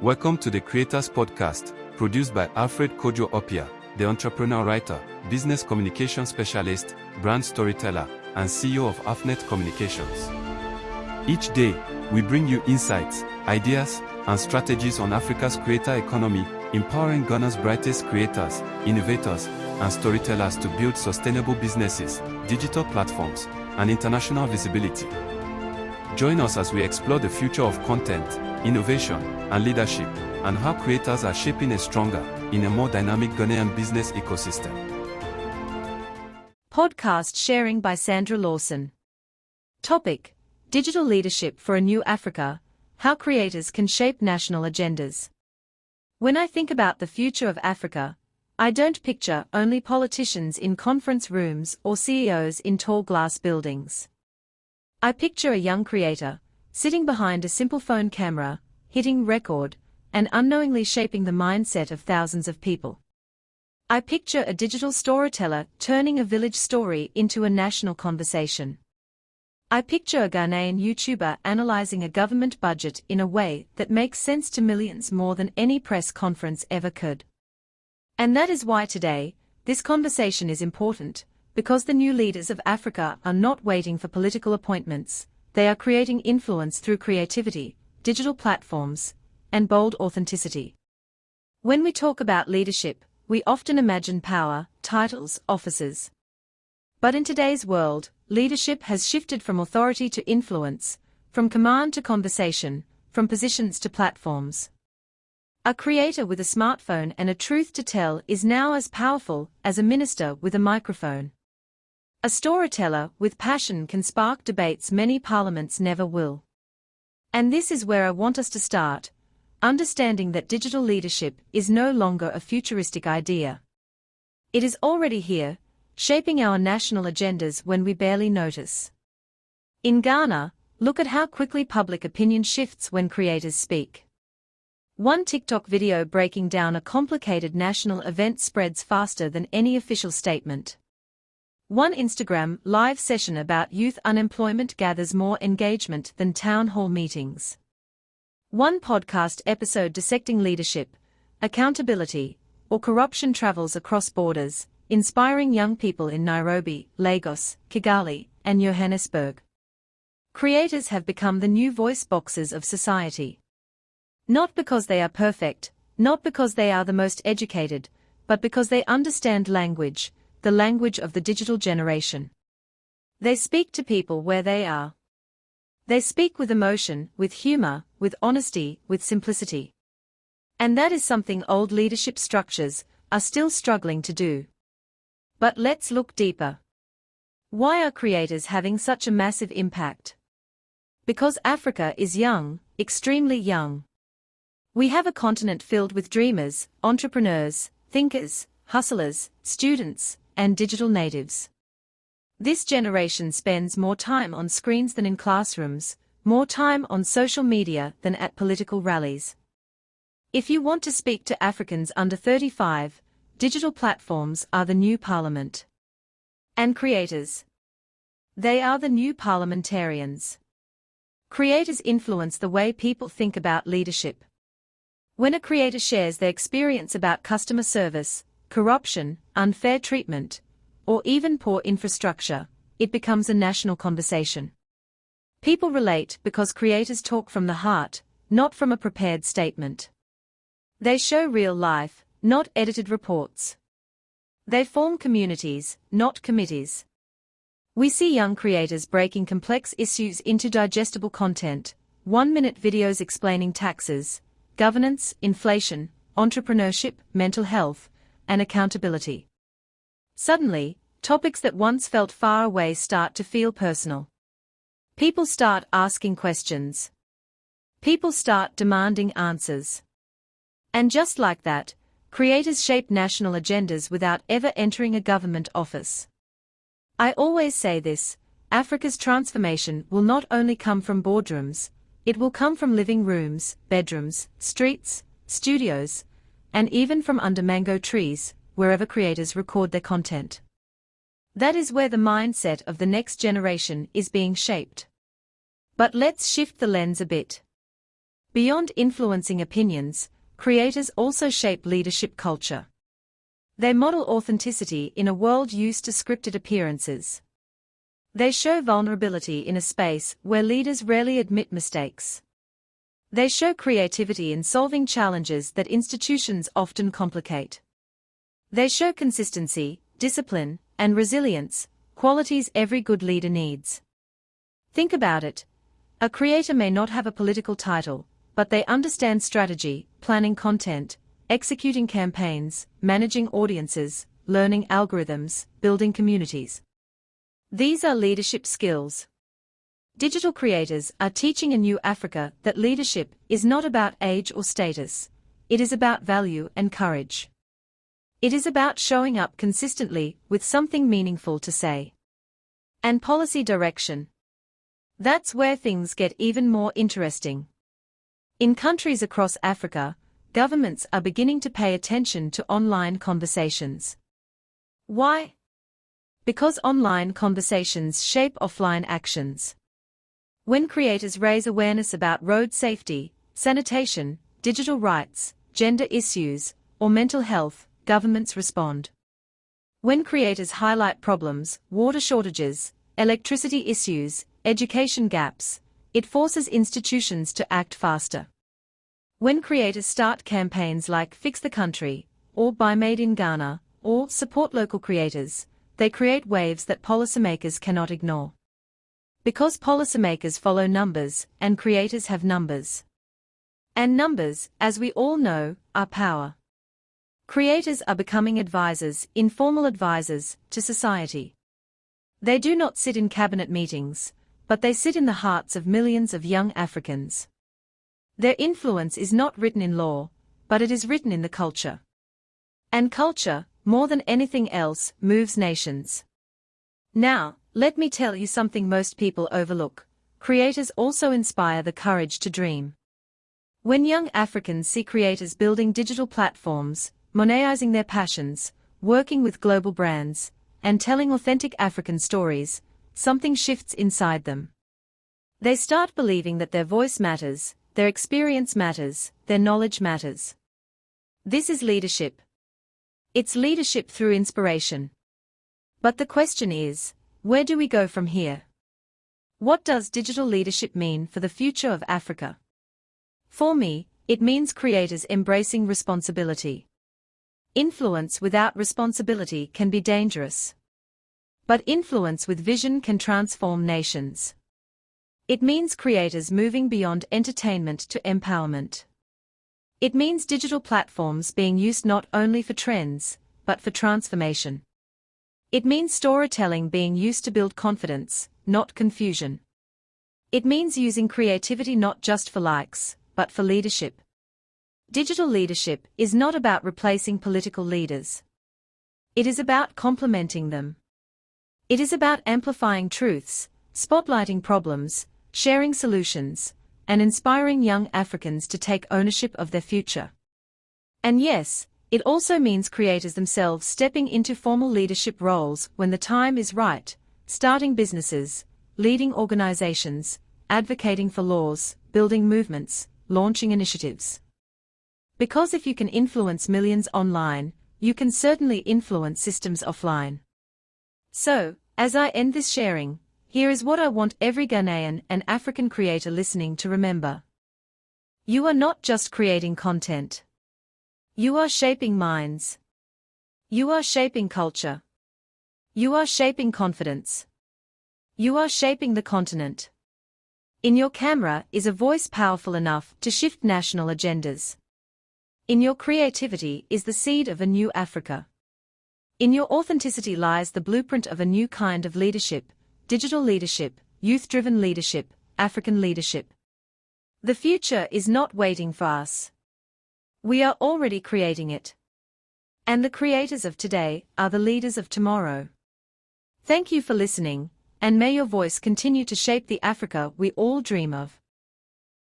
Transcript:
Welcome to the Creators Podcast, produced by Alfred Kojo Opia, the entrepreneur writer, business communication specialist, brand storyteller, and CEO of Afnet Communications. Each day, we bring you insights, ideas, and strategies on Africa's creator economy, empowering Ghana's brightest creators, innovators, and storytellers to build sustainable businesses, digital platforms, and international visibility. Join us as we explore the future of content, innovation, and leadership, and how creators are shaping a stronger, in a more dynamic Ghanaian business ecosystem. Podcast sharing by Sandra Lawson. Topic: Digital Leadership for a New Africa, How Creators Can Shape National Agendas. When I think about the future of Africa, I don't picture only politicians in conference rooms or CEOs in tall glass buildings. I picture a young creator, sitting behind a simple phone camera, hitting record, and unknowingly shaping the mindset of thousands of people. I picture a digital storyteller turning a village story into a national conversation. I picture a Ghanaian YouTuber analyzing a government budget in a way that makes sense to millions more than any press conference ever could. And that is why today, this conversation is important, because the new leaders of Africa are not waiting for political appointments, they are creating influence through creativity, digital platforms, and bold authenticity. When we talk about leadership, we often imagine power, titles, offices. But in today's world, leadership has shifted from authority to influence, from command to conversation, from positions to platforms. A creator with a smartphone and a truth to tell is now as powerful as a minister with a microphone. A storyteller with passion can spark debates many parliaments never will. And this is where I want us to start, understanding that digital leadership is no longer a futuristic idea. It is already here, shaping our national agendas when we barely notice. In Ghana, look at how quickly public opinion shifts when creators speak. One TikTok video breaking down a complicated national event spreads faster than any official statement. One Instagram live session about youth unemployment gathers more engagement than town hall meetings. One podcast episode dissecting leadership, accountability, or corruption travels across borders, inspiring young people in Nairobi, Lagos, Kigali, and Johannesburg. Creators have become the new voice boxes of society. Not because they are perfect, not because they are the most educated, but because they understand language, the language of the digital generation. They speak to people where they are. They speak with emotion, with humor, with honesty, with simplicity. And that is something old leadership structures are still struggling to do. But let's look deeper. Why are creators having such a massive impact? Because Africa is young, extremely young. We have a continent filled with dreamers, entrepreneurs, thinkers, hustlers, students, and digital natives. This generation spends more time on screens than in classrooms, more time on social media than at political rallies. If you want to speak to Africans under 35, digital platforms are the new parliament. And creators? They are the new parliamentarians. Creators influence the way people think about leadership. When a creator shares their experience about customer service, corruption, unfair treatment, or even poor infrastructure, it becomes a national conversation. People relate because creators talk from the heart, not from a prepared statement. They show real life, not edited reports. They form communities, not committees. We see young creators breaking complex issues into digestible content, 1-minute videos explaining taxes, governance, inflation, entrepreneurship, mental health, and accountability. Suddenly, topics that once felt far away start to feel personal. People start asking questions. People start demanding answers. And just like that, creators shape national agendas without ever entering a government office. I always say this, Africa's transformation will not only come from boardrooms, it will come from living rooms, bedrooms, streets, studios, and even from under mango trees, wherever creators record their content. That is where the mindset of the next generation is being shaped. But let's shift the lens a bit. Beyond influencing opinions, creators also shape leadership culture. They model authenticity in a world used to scripted appearances. They show vulnerability in a space where leaders rarely admit mistakes. They show creativity in solving challenges that institutions often complicate. They show consistency, discipline, and resilience, qualities every good leader needs. Think about it. A creator may not have a political title, but they understand strategy, planning content, executing campaigns, managing audiences, learning algorithms, building communities. These are leadership skills. Digital creators are teaching a new Africa that leadership is not about age or status. It is about value and courage. It is about showing up consistently with something meaningful to say. And policy direction. That's where things get even more interesting. In countries across Africa, governments are beginning to pay attention to online conversations. Why? Because online conversations shape offline actions. When creators raise awareness about road safety, sanitation, digital rights, gender issues, or mental health, governments respond. When creators highlight problems, water shortages, electricity issues, education gaps, it forces institutions to act faster. When creators start campaigns like Fix the Country, or Buy Made in Ghana, or Support Local Creators, they create waves that policymakers cannot ignore. Because policymakers follow numbers, and creators have numbers. And numbers, as we all know, are power. Creators are becoming advisors, informal advisors, to society. They do not sit in cabinet meetings, but they sit in the hearts of millions of young Africans. Their influence is not written in law, but it is written in the culture. And culture, more than anything else, moves nations. Now, let me tell you something most people overlook. Creators also inspire the courage to dream. When young Africans see creators building digital platforms, monetizing their passions, working with global brands, and telling authentic African stories, something shifts inside them. They start believing that their voice matters, their experience matters, their knowledge matters. This is leadership. It's leadership through inspiration. But the question is, where do we go from here? What does digital leadership mean for the future of Africa? For me, it means creators embracing responsibility. Influence without responsibility can be dangerous. But influence with vision can transform nations. It means creators moving beyond entertainment to empowerment. It means digital platforms being used not only for trends, but for transformation. It means storytelling being used to build confidence, not confusion. It means using creativity not just for likes, but for leadership. Digital leadership is not about replacing political leaders. It is about complementing them. It is about amplifying truths, spotlighting problems, sharing solutions, and inspiring young Africans to take ownership of their future. And yes, it also means creators themselves stepping into formal leadership roles when the time is right, starting businesses, leading organizations, advocating for laws, building movements, launching initiatives. Because if you can influence millions online, you can certainly influence systems offline. So, as I end this sharing, here is what I want every Ghanaian and African creator listening to remember. You are not just creating content. You are shaping minds. You are shaping culture. You are shaping confidence. You are shaping the continent. In your camera is a voice powerful enough to shift national agendas. In your creativity is the seed of a new Africa. In your authenticity lies the blueprint of a new kind of leadership, digital leadership, youth-driven leadership, African leadership. The future is not waiting for us. We are already creating it. And the creators of today are the leaders of tomorrow. Thank you for listening, and may your voice continue to shape the Africa we all dream of.